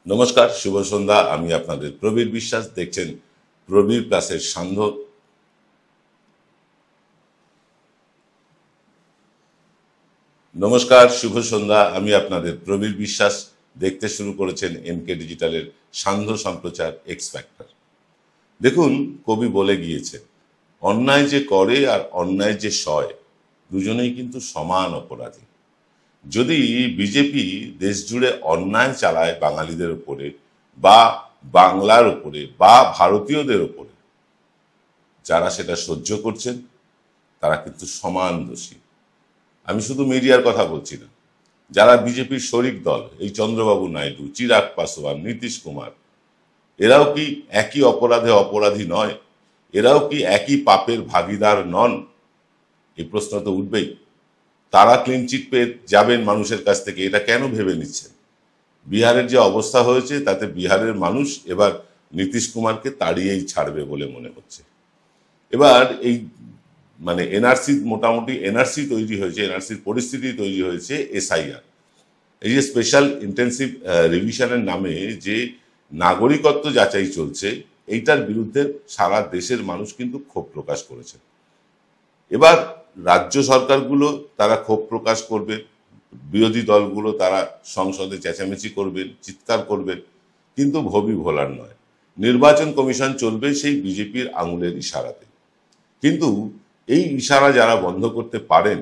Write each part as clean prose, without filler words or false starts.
নমস্কার, শুভ সন্ধ্যা। আমি আপনাদের প্রবীর বিশ্বাস। দেখছেন প্রবীর প্লাসের সান্ধ্য। নমস্কার, শুভ সন্ধ্যা। আমি আপনাদের প্রবীর বিশ্বাস। দেখতে শুরু করেছেন এমকে ডিজিটালের সান্ধ্য সম্প্রচার এক্স ফ্যাক্টর। দেখুন, কবি বলে গিয়েছে, অন্যায় যে করে আর অন্যায় যে সয়, দুজনেই কিন্তু সমান অপরাধী। যদি বিজেপি দেশ জুড়ে অন্যায় চালায় বাঙালিদের উপরে বা বাংলার উপরে বা ভারতীয়দের উপরে, যারা সেটা সহ্য করছেন তারা কিন্তু সমান দোষী। আমি শুধু মিডিয়ার কথা বলছি না, যারা বিজেপির শরিক দল, এই চন্দ্রবাবু নাইডু, চিরাগ পাসওয়ান, নীতিশ কুমার, এরাও কি একই অপরাধে অপরাধী নয়? এরাও কি একই পাপের ভাগিদার নন? এই প্রশ্ন তো উঠবেই। তারা ক্লিন চিট পেয়ে যাবেন মানুষের কাছ থেকে, এটা কেন ভেবে নিচ্ছেন? বিহারের যে অবস্থা হয়েছে তাতে বিহারের মানুষ এবার নীতিশ কুমারকে তাড়িয়েই ছাড়বে বলে মনে হচ্ছে। এবার এই এনআরসি, মোটামুটি এনআরসি তৈরি হয়েছে, এনআরসির পরিস্থিতি তৈরি হয়েছে এসআইআর, এই যে স্পেশাল ইন্টেন্সিভ রিভিশনের নামে যে নাগরিকত্ব যাচাই চলছে, এইটার বিরুদ্ধে সারা দেশের মানুষ কিন্তু ক্ষোভ প্রকাশ করেছে। এবার রাজ্য সরকারগুলো তারা ক্ষোভ প্রকাশ করবে, বিরোধী দলগুলো তারা সংসদে চেঁচামেচি করবেন, চিৎকার করবেন, কিন্তু ভবি ভোলার নয়। নির্বাচন কমিশন চলবে সেই বিজেপির আঙুলের ইশারাতে। কিন্তু এই ইশারা যারা বন্ধ করতে পারেন,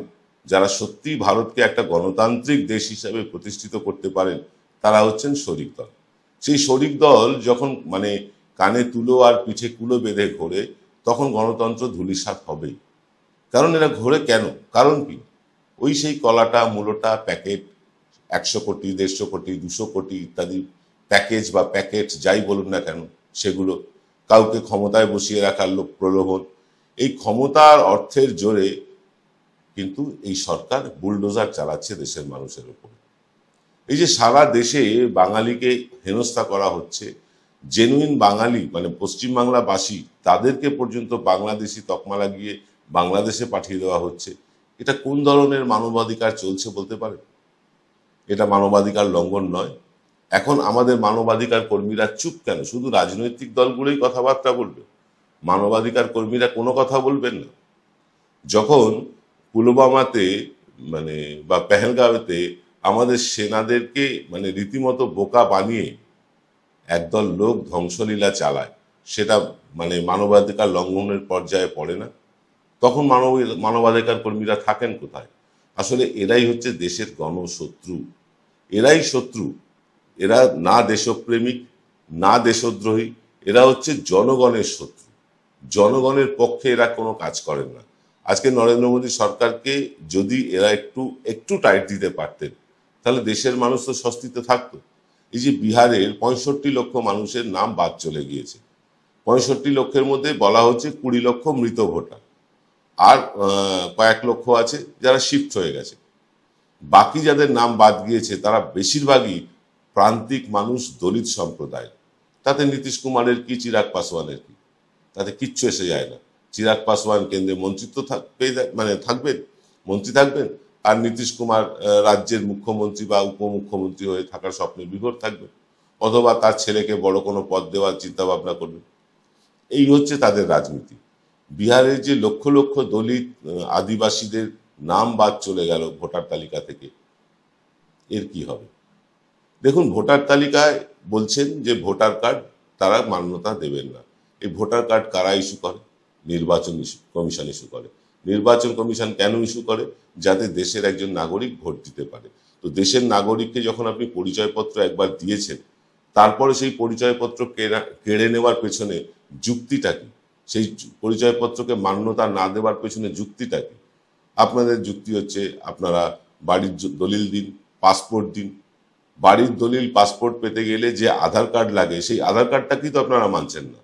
যারা সত্যি ভারতকে একটা গণতান্ত্রিক দেশ হিসাবে প্রতিষ্ঠিত করতে পারেন, তারা হচ্ছেন শরিক দল। সেই শরিক দল যখন কানে তুলো আর পিঠে কুলো বেঁধে ঘোরে, তখন গণতন্ত্র ধূলিসাৎ হবেই। কারণ এরা ঘোরে কেন? কারণ কি? ওই সেই কলাটা, মূলটা, প্যাকেট, 100 কোটি, 150 কোটি, 200 কোটি ইত্যাদি প্যাকেজ বা প্যাকেট যাই বলুন না কেন, সেগুলো কাউকে ক্ষমতায় বসিয়ে রাখার লোক প্রলোভন। এই ক্ষমতার অর্থের জোরে কিন্তু এই সরকার বুলডোজার চালাচ্ছে দেশের মানুষের উপর। এই যে সারা দেশে বাঙালিকে হেনস্থা করা হচ্ছে, জেনুইন বাঙালি পশ্চিমবাংলাবাসী, তাদেরকে পর্যন্ত বাংলাদেশি তকমা লাগিয়ে বাংলাদেশে পাঠিয়ে দেওয়া হচ্ছে। এটা কোন ধরনের মানবাধিকার চলছে বলতে পারে? এটা মানবাধিকার লঙ্ঘন নয়? এখন আমাদের মানবাধিকার কর্মীরা চুপ কেন? শুধু রাজনৈতিক দলগুলোই কথাবার্তা বলবে, মানবাধিকার কর্মীরা কোনো কথা বলবেন না? যখন পুলওয়ামাতে বা পেহেলগাঁওতে আমাদের সেনাদেরকে রীতিমতো বোকা বানিয়ে একদল লোক ধ্বংসলীলা চালায়, সেটা মানবাধিকার লঙ্ঘনের পর্যায়ে পড়ে না? তখন মানবাধিকার কর্মীরা থাকেন কোথায়? আসলে এরাই হচ্ছে দেশের গণশত্রু, এরাই শত্রু। এরা না দেশপ্রেমিক, না দেশদ্রোহী, এরা হচ্ছে জনগণের শত্রু। জনগণের পক্ষে এরা কোনো কাজ করেন না। আজকে নরেন্দ্র মোদী সরকারকে যদি এরা একটু টাইট দিতে পারতেন, তাহলে দেশের মানুষ তো স্বস্তিতে থাকতো। এই যে বিহারের 65 লক্ষ মানুষের নাম বাদ চলে গিয়েছে, 65 লক্ষের মধ্যে বলা হচ্ছে 20 লক্ষ মৃত ভোটার, আর কয়েক লক্ষ আছে যারা শিফট হয়ে গেছে। বাকি যাদের নাম বাদ গিয়েছে তারা বেশিরভাগই প্রান্তিক মানুষ, দলিত সম্প্রদায়। তাতে নীতিশ কুমারের কি, চিরাগ পাসওয়ানের কি? তাতে কিচ্ছু এসে যায় না। চিরাগ পাসওয়ান কেন্দ্রে মন্ত্রিত্ব থাকবেন, মন্ত্রী থাকবেন, আর নীতিশ কুমার রাজ্যের মুখ্যমন্ত্রী বা উপমুখ্যমন্ত্রী হয়ে থাকার স্বপ্নে বিভোর থাকবেন, অথবা তার ছেলেকে বড় কোনো পদ দেওয়ার চিন্তা ভাবনা করবেন। এই হচ্ছে তাদের রাজনীতি। বিহারের যে লক্ষ লক্ষ দলিত আদিবাসীদের নাম বাদ চলে গেল ভোটার তালিকা থেকে, এর কি হবে? দেখুন, ভোটার তালিকায় বলছেন যে ভোটার কার্ড তারা মান্যতা দেবেন না। এই ভোটার কার্ড কারা ইস্যু করে? নির্বাচন কমিশন ইস্যু করে। নির্বাচন কমিশন কেন ইস্যু করে? যাতে দেশের একজন নাগরিক ভোট দিতে পারে। তো দেশের নাগরিককে যখন আপনি পরিচয়পত্র একবার দিয়েছেন, তারপরে সেই পরিচয়পত্র কেড়ে নেওয়ার পেছনে যুক্তিটা কি? সেই পরিচয়পত্রকে মান্যতা না দেওয়ার পেছনে যুক্তিটা কি? আপনাদের যুক্তি হচ্ছে আপনারা বাড়ির দলিল দিন, পাসপোর্ট দিন। বাড়ির দলিল, পাসপোর্ট পেতে গেলে যে আধার কার্ড লাগে, সেই আধার কার্ডটাকেই তো আপনারা মানছেন না।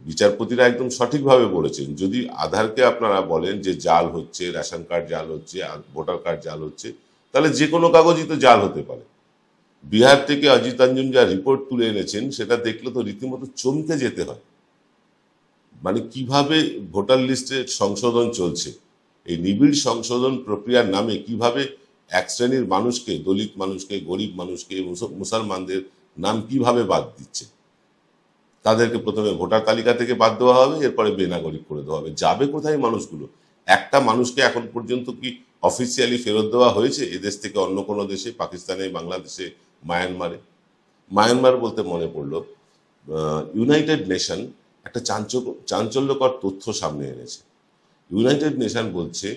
বিচারপতিরা একদম সঠিকভাবে বলেছেন, যদি আধারকে আপনারা বলেন যে জাল হচ্ছে, রেশন কার্ড জাল হচ্ছে, ভোটার কার্ড জাল হচ্ছে, তাহলে যে কোনো কাগজই তো জাল হতে পারে। বিহার থেকে অজিত অঞ্জন যা রিপোর্ট তুলে এনেছেন, সেটা দেখলে তো রীতিমতো চমকে যেতে হয়। কিভাবে ভোটার লিস্টে সংশোধন চলছে, এই নিবিড় সংশোধন প্রক্রিয়ার নামে কিভাবে এক শ্রেণীর মানুষকে, দলিত মানুষকে, গরিব মানুষকে, মুসলমানদের নাম কিভাবে বাদ দিচ্ছে? তাদেরকে প্রথমে ভোটার তালিকা থেকে বাদ দেওয়া হবে, এরপরে বেনাগরিক করে দেওয়া হবে। যাবে কোথায় মানুষগুলো? একটা মানুষকে এখন পর্যন্ত কি অফিসিয়ালি ফেরত দেওয়া হয়েছে এদেশ থেকে অন্য কোনো দেশে? পাকিস্তানে, বাংলাদেশে, মায়ানমারে? মায়ানমার বলতে মনে পড়লো, ইউনাইটেড নেশন একটা চাঞ্চল্যকর তথ্য সামনে এনেছে। ইউনাইটেড নেশন বলছে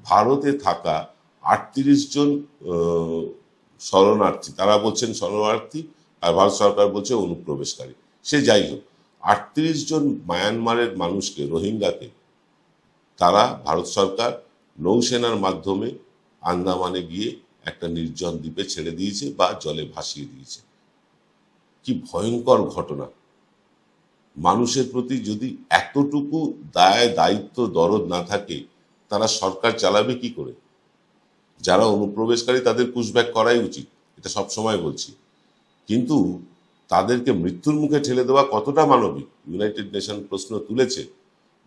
ভারতে থাকা 38 জন শরণার্থী, তারা বলছেন শরণার্থী আর ভারত সরকার বলছে অনুপ্রবেশকারী, সে যাই হোক, 38 জন মায়ানমারের মানুষকে, রোহিঙ্গাকে তারা ভারত সরকার নৌসেনার মাধ্যমে আন্দামানে গিয়ে একটা নির্জন দ্বীপে ছেড়ে দিয়েছে বা জলে ভাসিয়ে দিয়েছে। কি ভয়ঙ্কর ঘটনা! মানুষের প্রতি যদি এতটুকু দায়িত্ব, দরদ না থাকে, তারা সরকার চালাবে কি করে? যারা অনুপ্রবেশকারী তাদের পুশব্যাক করাই উচিত, এটা সবসময় বলছি, কিন্তু তাদেরকে মৃত্যুর মুখে ঠেলে দেওয়া কতটা মানবিক? ইউনাইটেড নেশন প্রশ্ন তুলেছে,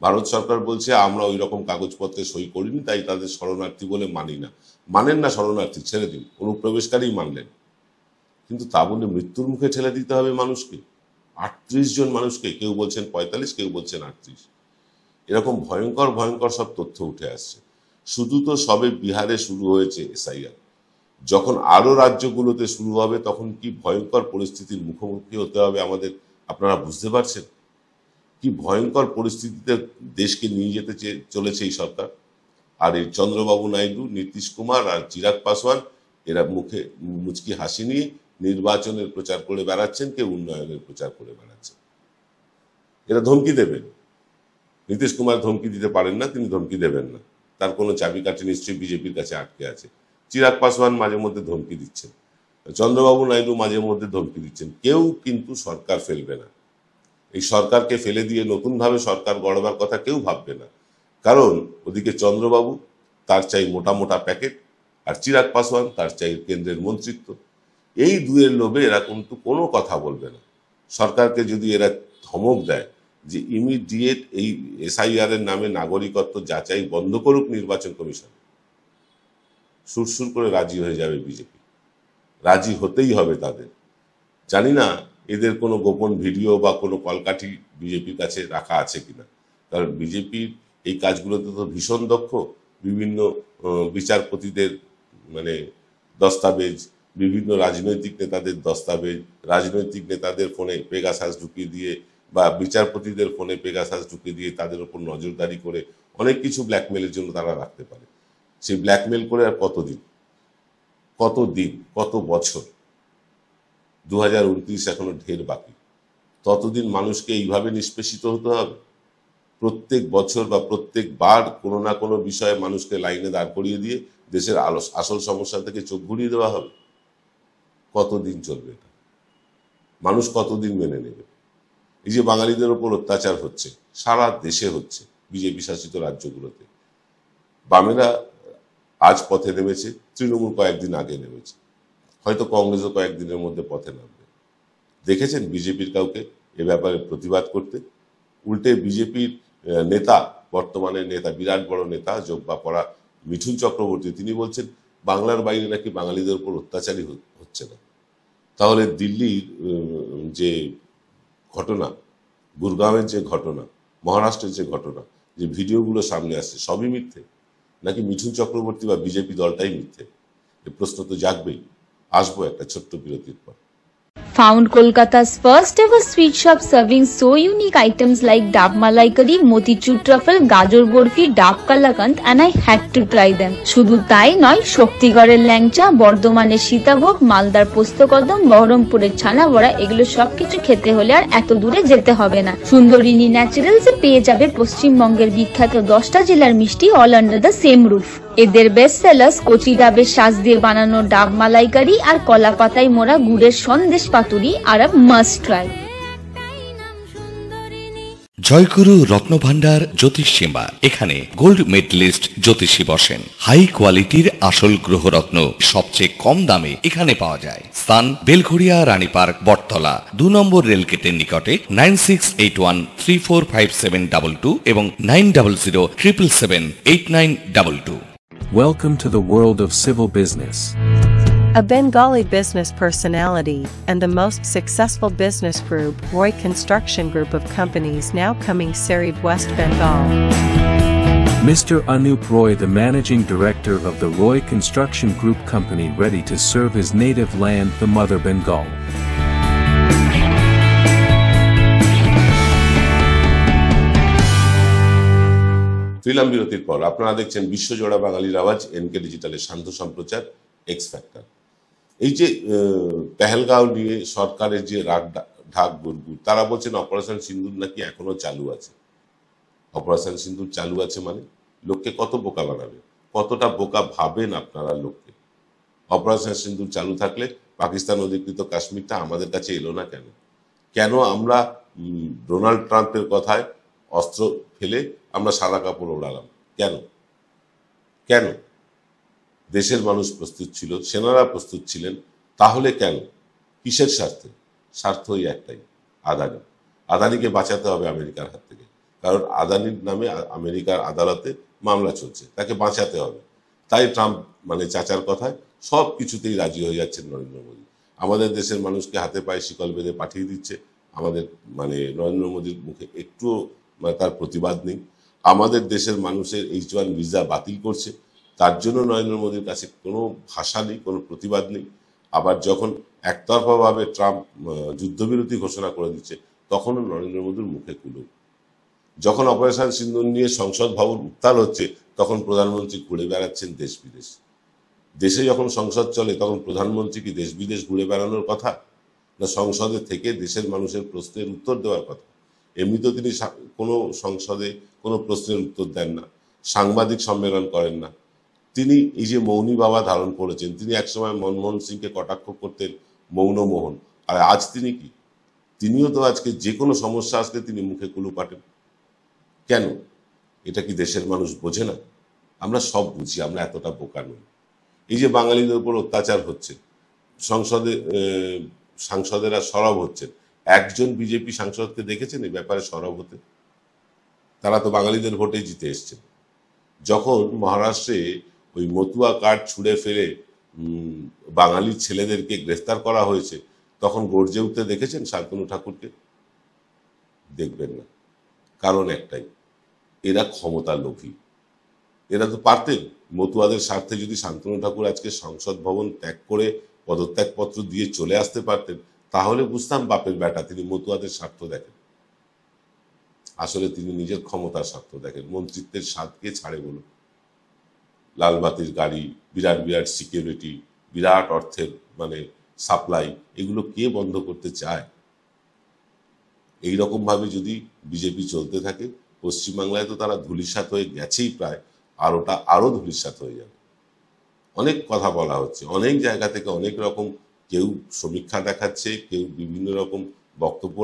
ভারত সরকার বলছে আমরা ওই রকম কাগজপত্রে সই করিনি, তাই তাদের শরণার্থী বলে মানি না। মানেন না শরণার্থী, ছেড়ে দিন, অনুপ্রবেশকারী মানলেন, কিন্তু তা বলে মৃত্যুর মুখে ঠেলে দিতে হবে মানুষকে? 38 জন মানুষকে, কেউ বলছেন 45, কেউ বলছেন 38। এরকম ভয়ঙ্কর ভয়ঙ্কর সব তথ্য উঠে আসছে। শুধু তো সবে বিহারে শুরু হয়েছে এসআইআর, যখন আরো রাজ্যগুলোতে শুরু হবে তখন কি ভয়ঙ্কর পরিস্থিতির মুখোমুখি হতে হবে আমাদের, আপনারা বুঝতে পারছেন? কি ভয়ঙ্কর পরিস্থিতিতে দেশকে নিয়ে যেতে চলেছে এই সরকার। আর এই চন্দ্রবাবু নাইডু, নীতিশ কুমার আর চিরাগ পাসওয়ান এরা মুখে মুচকি হাসি নিয়ে নির্বাচনের প্রচার করে বেড়াচ্ছেন, কেউ উন্নয়নের প্রচার করে বেড়াচ্ছেন। এরা ধমকি দেবেন। নীতিশ কুমার ধমকি দিতে পারেন না, তিনি ধমকি দেবেন না, তার কোনো চাবিকাঠি নিশ্চয়ই বিজেপির কাছে আটকে আছে। চিরাগ পাসওয়ান মাঝে মধ্যে ধমকি দিচ্ছেন, চন্দ্রবাবু নাইডু মাঝে মধ্যে ধমকি দিচ্ছেন, কেউ কিন্তু সরকার ফেলবে না। এই সরকারকে ফেলে দিয়ে নতুনভাবে সরকার গড়বার কথা কেউ ভাববে না, কারণ ওদিকে চন্দ্রবাবু, তার চাই মোটা মোটা প্যাকেট, আর চিরাগ পাসওয়ান, তার চাই কেন্দ্রের মন্ত্রিত্ব। এই দুয়ের লোভে এরা কিন্তু কোনো কথা বলবে না। সরকারকে যদি এরা ধমক দেয় যে ইমিডিয়েট এই এসআইআর এর নামে নাগরিকত্ব যাচাই বন্ধ করুক নির্বাচন কমিশন, সুরসুর করে রাজি হয়ে যাবে বিজেপি। রাজি হতেই হবে তাদের। জানি না এদের কোনো গোপন ভিডিও বা কোনো কলকাঠি বিজেপির কাছে রাখা আছে কিনা, কারণ বিজেপির এই কাজগুলোতে তো ভীষণ দক্ষ। বিভিন্ন বিচারপতিদের মানে দস্তাবেজ, বিভিন্ন রাজনৈতিক নেতাদের দস্তাবেজ, রাজনৈতিক নেতাদের ফোনে পেগাসাস ঢুকিয়ে দিয়ে বা বিচারপতিদের ফোনে পেগাসাস ঢুকিয়ে দিয়ে তাদের উপর নজরদারি করে অনেক কিছু ব্ল্যাকমেলের জন্য তারা রাখতে পারে। সেই ব্ল্যাকমেল করে আর কতদিন, কত বছর? 2029 এখনো ঢের বাকি। ততদিন মানুষকে এইভাবে নিষ্পেষিত হতে হবে? প্রত্যেক বছর বা প্রত্যেকবার কোনো না কোনো বিষয়ে মানুষকে লাইনে দাঁড় করিয়ে দিয়ে দেশের আসল সমস্যা থেকে চোখ ঘুরিয়ে দেওয়া হবে? কতদিন চলবে এটা? মানুষ কতদিন মেনে নেবে? এই যে বাঙালিদের ওপর অত্যাচার হচ্ছে, সারা দেশে হচ্ছে, বিজেপি শাসিত রাজ্যগুলোতে, বামেরা আজ পথে নেমেছে, তৃণমূল কয়েকদিন আগে নেমেছে, হয়তো কংগ্রেসও কয়েকদিনের মধ্যে পথে নামবে। দেখেছেন বিজেপির কাউকে এ ব্যাপারে প্রতিবাদ করতে? উল্টে বিজেপির নেতা, বর্তমানে নেতা, বিরাট বড় নেতা, যোগ্যা পড়া মিঠুন চক্রবর্তী, তিনি বলছেন বাংলার বাইরে নাকি বাঙালিদের উপর অত্যাচারই হচ্ছে না। তাহলে দিল্লির যে ঘটনা, গুরগাঁওয়ের যে ঘটনা, মহারাষ্ট্রের যে ঘটনা, যে ভিডিওগুলো সামনে আসছে, সবই মিথ্যে? নাকি মিঠুন চক্রবর্তী বা বিজেপি দলটাই মিথ্যে? এ প্রশ্ন তো জাগবেই। আসবো একটা ছোট্ট বিরতির পর। Found Kolkata's first ever sweet shop serving so unique items like Dab Malai Curry, Motichur Truffle, Gajor Borfi, Dab Kalakand, and I had to try them. শুধু তাই নয়, শক্তিগড়ের ল্যাংচা, বর্ধমানের সীতাভোগ, মালদার পোস্তকদম, বহরমপুরের ছানা বড়া, এগুলো সবকিছু খেতে হলে আর এত দূরে যেতে হবে না। সুন্দরিনী ন্যাচারালসে পেয়ে যাবে পশ্চিমবঙ্গের বিখ্যাত 10টা জেলার মিষ্টি all under the same roof. এদের বেস্ট সেলার্স কচি ডাবের শাঁস দিয়ে বানানো ডাব মালাইকারি আর কলা পাতায় মোড়া গুড়ের সন্দেশ পাতুরি আর মাস্ট ট্রাই। জয়গুরু রত্নভান্ডার জ্যোতিষ সীমা, এখানে গোল্ড মেডেলিস্ট জ্যোতিষী বসেন। হাই কোয়ালিটির আসল গ্রহরত্ন সবচেয়ে কম দামে এখানে পাওয়া যায়। স্থান বেলঘড়িয়া, রানী পার্ক, বটতলা, 2 নম্বর রেলগেটের নিকটে। 9681345722 এবং 9007778922। Welcome to the world of civil business. A Bengali business personality and the most successful business group, Roy Construction Group of companies, now coming Sarib, West Bengal. Mr. Anup Roy, the managing director of the Roy Construction Group company, ready to serve his native land, the mother Bengal. Film বিরতির পর আপনারা দেখছেন বিশ্বজোড়া বাঙালির আওয়াজ NK ডিজিটালের শান্ত সম্প্রচার x factor. এই যে পেহেলগাঁও নিয়ে সরকারের যে রাগ ঢাক গুড়গুড়, তারা বলছেন অপারেশন সিন্দুর নাকি এখনো চালু আছে। অপারেশন সিন্দুর চালু আছে মানে লোককে কত বোকা বানাবে, কতটা বোকা ভাবেন আপনারা লোককে? অপারেশন সিন্দুর চালু থাকলে পাকিস্তান অধিকৃত কাশ্মীরটা আমাদের কাছে এলো না কেন? কেন আমরা ডোনাল্ড ট্রাম্পের কথায় অস্ত্র ফেলে আমরা সাদা কাপড় ওড়ালাম? কেন? কেন? দেশের মানুষ প্রস্তুত ছিল, সেনারা প্রস্তুত ছিলেন, তাহলে কেন? কিসের স্বার্থে? স্বার্থ ওই একটাই, আদানি। আদানিকে বাঁচাতে হবে আমেরিকার হাত থেকে, কারণ আদানির নামে আমেরিকার আদালতে মামলা চলছে, তাকে বাঁচাতে হবে। তাই ট্রাম্প মানে চাচার কথায় সব কিছুতেই রাজি হয়ে যাচ্ছেন নরেন্দ্র মোদী। আমাদের দেশের মানুষকে হাতে পায়ে শিকল বেঁধে পাঠিয়ে দিচ্ছে, আমাদের মানে নরেন্দ্র মোদীর মুখে একটুও তার প্রতিবাদ নেই। আমাদের দেশের মানুষের H1 ভিসা বাতিল করছে, তার জন্য নরেন্দ্র মোদীর কাছে কোনো ভাষা নেই, কোনো প্রতিবাদ নেই। আবার যখন একতরফাভাবে ট্রাম্প যুদ্ধবিরতি ঘোষণা করে দিচ্ছে, তখনও নরেন্দ্র মোদীর মুখে কুলো। যখন অপারেশন সিন্দুর নিয়ে সংসদ ভবন উত্তাল হচ্ছে, তখন প্রধানমন্ত্রী ঘুরে বেড়াচ্ছেন দেশ বিদেশ। দেশে যখন সংসদ চলে, তখন প্রধানমন্ত্রী কি দেশ বিদেশ ঘুরে বেড়ানোর কথা, না সংসদে থেকে দেশের মানুষের প্রশ্নের উত্তর দেওয়ার কথা? এমনিতেও তিনি কোনো সংসদে কোনো প্রশ্নের উত্তর দেন না, সাংবাদিক সম্মেলন করেন না। তিনি এই যে মৌনী বাবা ধারণ করেছেন, তিনি একসময় মনমোহন সিংকে কটাক্ষ করতেন মৌন মোহন, আর আজ তিনি কি? তিনিও তো আজকে যে কোনো সমস্যা আসলে তিনি মুখে কুলু পাটেন। কেন? এটা কি দেশের মানুষ বোঝে না? আমরা সব বুঝি, আমরা এতটা বোকা নই। এই যে বাঙালিদের উপর অত্যাচার হচ্ছে, সংসদে সাংসদেরা সরব হচ্ছেন, একজন বিজেপি সাংসদকে দেখেছেন এই ব্যাপারে সরব হতে? তারা তো বাঙালিদের ভোটে জিতে এসছেন। যখন মহারাষ্ট্রে ওই মতুয়া কার্ড ছুঁড়ে ফেলে বাঙালির ছেলেদেরকে গ্রেফতার করা হয়েছে, তখন গর্জে উঠতে দেখেছেন শান্তনু ঠাকুরকে? দেখবেন না। কারণ একটাই, এরা ক্ষমতা লোভী। এরা তো পারতেন মতুয়াদের স্বার্থে, যদি শান্তনু ঠাকুর আজকে সংসদ ভবন ত্যাগ করে পদত্যাগপত্র দিয়ে চলে আসতে পারতেন, তাহলে বুঝতাম বাপের বেটা তিনি মতুয়াদের স্বার্থ দেখেন। আসলে তিনি নিজের ক্ষমতার স্বার্থ দেখেন। মন্ত্রিত্বের স্বাদকে ছাড়ে বলুন, লালবাতির গাড়ি, বিরাট বিরাট সিকিউরিটি, বিরাট অর্থের মানে সাপ্লাই, এগুলো কে বন্ধ করতে চায়? এইরকম ভাবে যদি বিজেপি চলতে থাকে, পশ্চিমবাংলায় তো তারা ধূলিসাৎ হয়ে গেছেই প্রায়, আর ওটা আরো ধূলিসাৎ হয়ে যাবে। অনেক কথা বলা হচ্ছে, অনেক জায়গা থেকে অনেক রকম, কেউ সমীক্ষা দেখাচ্ছে, কেউ বিভিন্ন রকম বক্তব্য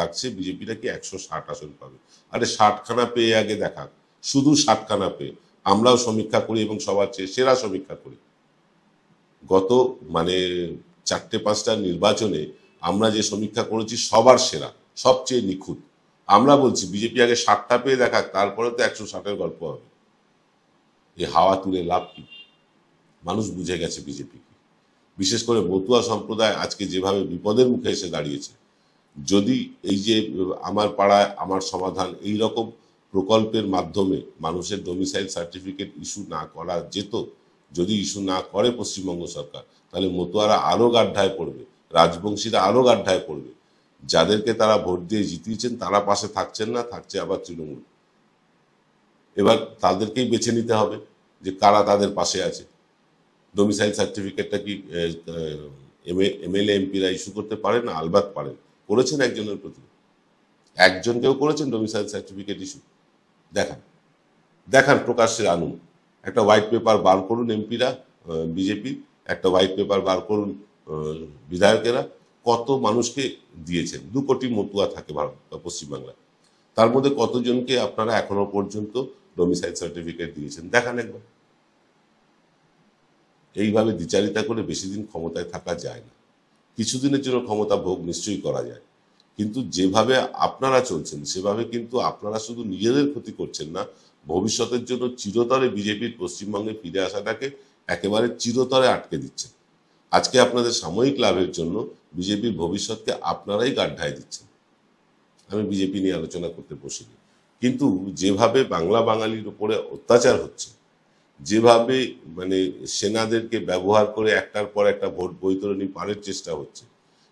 রাখছে বিজেপি নাকি 160 আসন পাবে। আরে 60খানা পেয়ে আগে দেখাক, শুধু 60খানা পেয়ে। আমরাও সমীক্ষা করি এবং সবার চেয়ে সেরা সমীক্ষা করি। গত মানে 4-5টা নির্বাচনে আমরা যে সমীক্ষা করেছি সবার সেরা, সবচেয়ে নিখুঁত। আমরা বলছি বিজেপি আগে 60টা পেয়ে দেখাক, তারপরে তো 160-এর গল্প হবে। এই হাওয়া তুলে লাভ কি? মানুষ বুঝে গেছে বিজেপি কি। বিশেষ করে মতুয়া সম্প্রদায় আজকে যেভাবে বিপদের মুখে এসে দাঁড়িয়েছে, যদি এই যে আমার পাড়ায় আমার সমাধান এই রকম প্রকল্পের মাধ্যমে মানুষের ডোমিসাইল সার্টিফিকেট ইস্যু না করা যেত, যদি ইস্যু না করে পশ্চিমবঙ্গ সরকার, তাহলে মতুয়ারা আরো গাড্ডায় পড়বে, রাজবংশীরা আরো গাড্ডায় পড়বে। যাদেরকে তারা ভোট দিয়ে জিতিয়েছেন তারা পাশে থাকছেন না, থাকছে আবার তৃণমূল। এবার তাদেরকেই বেছে নিতে হবে যে কারা তাদের পাশে আছে। ডোমিসাইল সার্টিফিকেটটা কি এমএলএ এমপিরা ইস্যু করতে পারেন না? আলবাত পারেন। করেছেন একজনের প্রতি, একজনকেও করেছেন ডোমিসাইল সার্টিফিকেট ইস্যু। দেখান, দেখান, প্রকাশ্যে আনুন। একটা হোয়াইট পেপার বার করুন এমপিরা, বিজেপি একটা হোয়াইট পেপার বার করুন বিধায়কেরা, কত মানুষকে দিয়েছেন। 2 কোটি মতুয়া থাকে ভারত বা পশ্চিমবাংলায়, তার মধ্যে কতজনকে আপনারা এখনো পর্যন্ত ডোমিসাইল সার্টিফিকেট দিয়েছেন দেখান একবার। এইভাবে দ্বিচারিতা করে বেশি দিন ক্ষমতায় থাকা যায় না। কিছুদিনের জন্য ক্ষমতা ভোগ নিশ্চয়ই করা যায়, কিন্তু যেভাবে আপনারা চলছেন সেভাবে কিন্তু আপনারা শুধু নিজেদের ক্ষতি করছেন না, ভবিষ্যতের জন্য চিরতরে বিজেপির পশ্চিমবঙ্গে ফিরে আসাটাকে একেবারে চিরতরে আটকে দিচ্ছেন। আজকে আপনাদের সাময়িক লাভের জন্য বিজেপির ভবিষ্যৎকে আপনারাই গাড্ডায় দিচ্ছেন। আমি বিজেপি নিয়ে আলোচনা করতে বসিনি, কিন্তু যেভাবে বাংলা বাঙালির উপরে অত্যাচার হচ্ছে, যেভাবে মানে সেনাদেরকে ব্যবহার করে একটার পর একটা ভোট বৈতরণী পারের চেষ্টা হচ্ছে,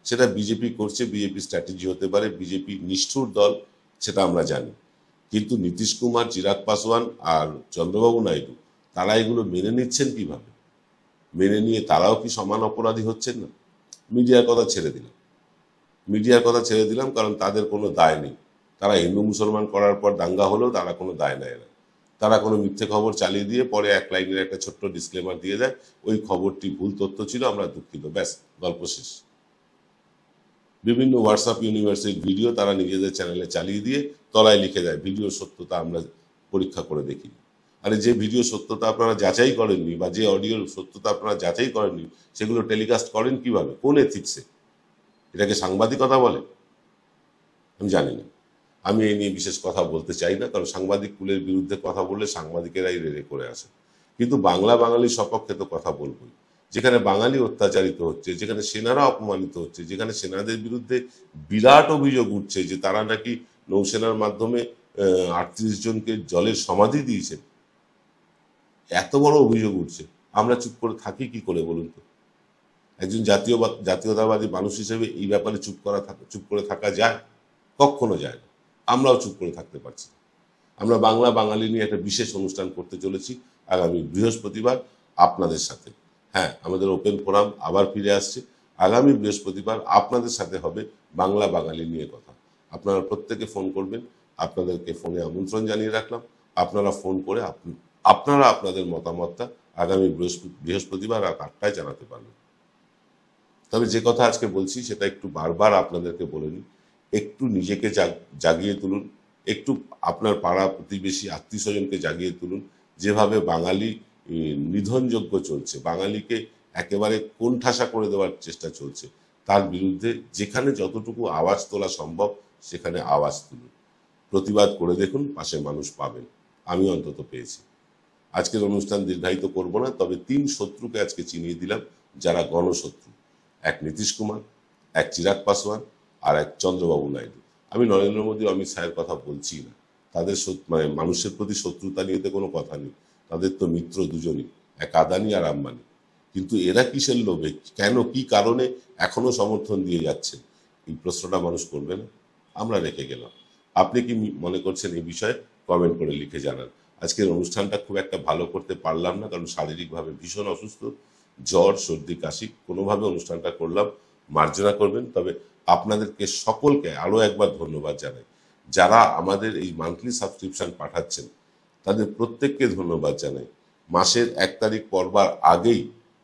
সেটা বিজেপি করছে। বিজেপি স্ট্র্যাটেজি হতে পারে, বিজেপি নিষ্ঠুর দল, সেটা আমরা জানি। কিন্তু নীতিশ কুমার, চিরাগ পাসওয়ান আর চন্দ্রবাবু নাইডু তারা এগুলো মেনে নিচ্ছেন কিভাবে? মেনে নিয়ে তারাও কি সমান অপরাধী হচ্ছেন না? মিডিয়ার কথা ছেড়ে দিলাম, কারণ তাদের কোনো দায় নেই। তারা হিন্দু মুসলমান করার পর দাঙ্গা হলেও তারা কোনো দায় নেয় না। তারা কোনো মিথ্যে খবর চালিয়ে দিয়ে পরে এক লাইনের একটা ছোট্ট ডিসক্লেমার দিয়ে দেয়, ওই খবরটি ভুল তথ্য ছিল, আমরা দুঃখিত, ব্যাস, গল্প শেষ। বিভিন্ন হোয়াটসঅ্যাপ ইউনিভার্সিটির ভিডিও তারা নিজেদের চ্যানেলে চালিয়ে দিয়ে তলায় লিখে দেয় ভিডিওর সত্যতা আমরা পরীক্ষা করে দেখি। আরে যে ভিডিও সত্যতা আপনারা যাচাই করেননি, বা যে অডিওর সত্যতা আপনারা যাচাই করেননি, সেগুলো টেলিকাস্ট করেন কিভাবে? কোন এথিক্সে? এটাকে সাংবাদিকতা বলে? আমি জানি না। আমি এই নিয়ে বিশেষ কথা বলতে চাই না, কারণ সাংবাদিক কুলের বিরুদ্ধে কথা বললে সাংবাদিকেরাই রেড়ে করে আসে। কিন্তু বাংলা বাঙালির সপক্ষে তো কথা বলবই। যেখানে বাঙালি অত্যাচারিত হচ্ছে, যেখানে সেনারা অপমানিত হচ্ছে, যেখানে সেনাদের বিরুদ্ধে বিরাট অভিযোগ উঠছে যে তারা নাকি নৌসেনার মাধ্যমে 38 জনকে জলের সমাধি দিয়েছেন, এত বড় অভিযোগ উঠছে, আমরা চুপ করে থাকি কি করে বলুন তো? একজন জাতীয়তাবাদী মানুষ হিসেবে এই ব্যাপারে চুপ করে থাকা যায়? কখনো যায় না। আমরাও চুপ করে থাকতে পারছি না। আমরা বাংলা বাঙালি নিয়ে একটা বিশেষ অনুষ্ঠান করতে চলেছি আগামী বৃহস্পতিবার আপনাদের সাথে। হ্যাঁ, আমাদের ওপেন ফোরাম আবার ফিরে আসছে। আগামী বৃহস্পতিবার আপনাদের সাথে হবে বাংলা বাঙালি নিয়ে কথা। আপনারা প্রত্যেকে ফোন করবেন, আপনাদেরকে ফোনে আমন্ত্রণ জানিয়ে রাখলাম। আপনারা ফোন করে আপনারা আপনাদের মতামতটা আগামী বৃহস্পতিবার রাত 8টায় জানাতে পারবেন। তবে যে কথা আজকে বলছি সেটা একটু বারবার আপনাদেরকে বলে নিই, একটু নিজেকে জাগিয়ে তুলুন, একটু আপনার পাড়া প্রতিবেশী আত্মীয় স্বজনকে জাগিয়ে তুলুন। যেভাবে বাঙালি নিধনযজ্ঞ চলছে, বাঙালিকে একেবারে কোণঠাসা করে দেওয়ার চেষ্টা চলছে, তার বিরুদ্ধে যেখানে যতটুকু আওয়াজ তোলা সম্ভব সেখানে আওয়াজ তুলুন। প্রতিবাদ করে দেখুন, পাশে মানুষ পাবেন। আমি অন্তত পেয়েছি। আজকের অনুষ্ঠান দীর্ঘায়িত করব না, তবে 3 শত্রুকে আজকে চিনিয়ে দিলাম যারা গণশত্রু। এক নীতিশ কুমার, এক চিরাগ পাসওয়ান, আর এক চন্দ্রবাবু নাইডু। আমি নরেন্দ্র মোদী, অমিত শাহের কথা বলছি না। তাদের মানে মানুষের প্রতি শত্রুতা নিয়ে তো কোনো কথা নেই। তাদের তো মিত্র দুজনই, এক আদানি আর আম্বানি। কিন্তু এরা কিসের লোভে, কেন, কি কারণে এখনো সমর্থন দিয়ে যাচ্ছেন, এই প্রশ্নটা মানুষ করবে না? আমরা রেখে গেলাম। আপনি কি মনে করছেন এই বিষয়ে? কমেন্ট করে লিখে জানান। আজকের অনুষ্ঠানটা খুব একটা ভালো করতে পারলাম না, কারণ শারীরিকভাবে ভীষণ অসুস্থ, জ্বর, সর্দি, কাশি। কোনোভাবে অনুষ্ঠানটা করলাম, মার্জনা করবেন। তবে আপনাদেরকে সকলকে আরো একবার ধন্যবাদ জানাই। যারা আমাদের এই মান্থলি সাবস্ক্রিপশন পাঠাচ্ছেন তাদের প্রত্যেককে ধন্যবাদ জানাই। মাসের 1 তারিখ পড়বার আগেই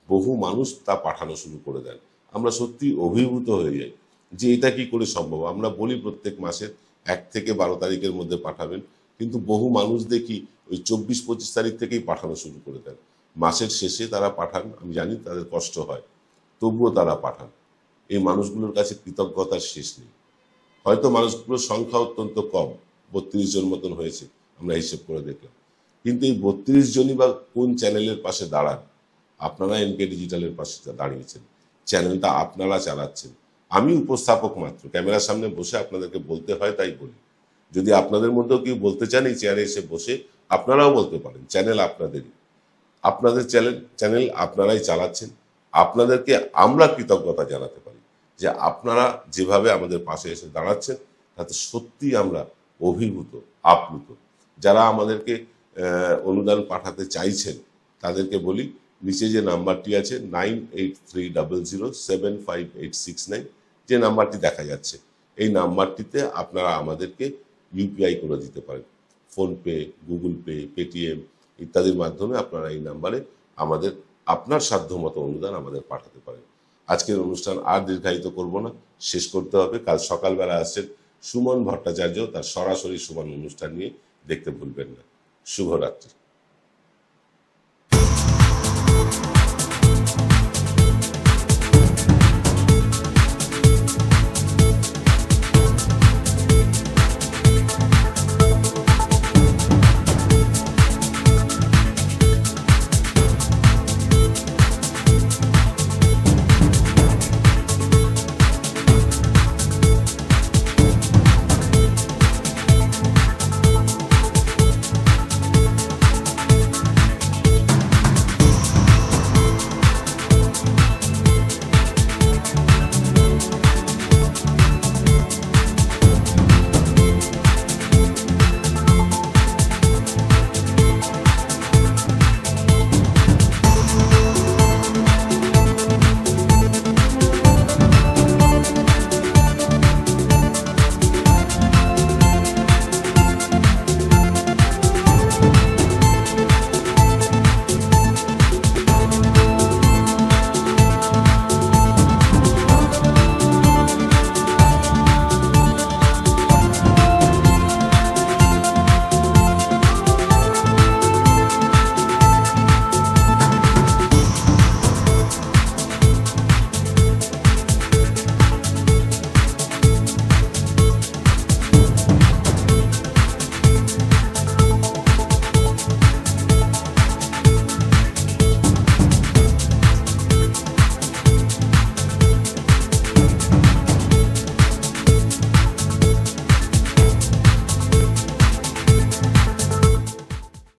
বহু মানুষ তা পাঠানো শুরু করে দেন। আমরা সত্যি অভিভূত হয়ে যাই যে এটা কি করে সম্ভব। আমরা বলি প্রত্যেক মাসের 1 থেকে 12 তারিখের মধ্যে পাঠাবেন, কিন্তু বহু মানুষ দেখি ওই 24-25 তারিখ থেকেই পাঠানো শুরু করে দেন। মাসের শেষে তারা পাঠান, আমি জানি তাদের কষ্ট হয়, তবুও তারা পাঠান। এই মানুষগুলোর কাছে কৃতজ্ঞতার শেষ নেই। হয়তো মানুষগুলোর সংখ্যা অত্যন্ত কম, 32 জন মতন হয়েছে আমরা হিসেব করে দেখলাম, কিন্তু এই 32 জনই বা কোন চ্যানেলের পাশে দাঁড়ান? আপনারা এনকে ডিজিটালের পাশে দাঁড়িয়েছেন, চ্যানেলটা আপনারা চালাচ্ছেন। আমি উপস্থাপক মাত্র, ক্যামেরার সামনে বসে আপনাদেরকে বলতে হয় তাই বলি। যদি আপনাদের মধ্যেও কেউ বলতে চান এই চেয়ারে এসে বসে, আপনারাও বলতে পারেন। চ্যানেল আপনাদেরই, আপনাদের চ্যানেল আপনারাই চালাচ্ছেন। আপনাদেরকে আমরা কৃতজ্ঞতা জানাতে পারি যে আপনারা যেভাবে আমাদের পাশে এসে দাঁড়াচ্ছেন, তাতে সত্যি আমরা অভিভূত, আপ্লুত। যারা আমাদেরকে অনুদান পাঠাতে চাইছেন তাদেরকে বলি, নিচে যে নাম্বারটি আছে 9830075869, যে নাম্বারটি দেখা যাচ্ছে, এই নাম্বারটিতে আপনারা আমাদেরকে ইউপিআই করে দিতে পারেন। ফোনপে, গুগল পে, পেটিএম ইত্যাদির মাধ্যমে আপনারা এই নাম্বারে আপনার সাধ্যমতো অনুদান আমাদের পাঠাতে পারেন। আজকের অনুষ্ঠান আর দীর্ঘায়িত করব না, শেষ করতে হবে। কাল সকালবেলা আসছেন সুমন ভট্টাচার্য, তার সরাসরি সুমন অনুষ্ঠান নিয়ে, দেখতে ভুলবেন না। শুভরাত্রি।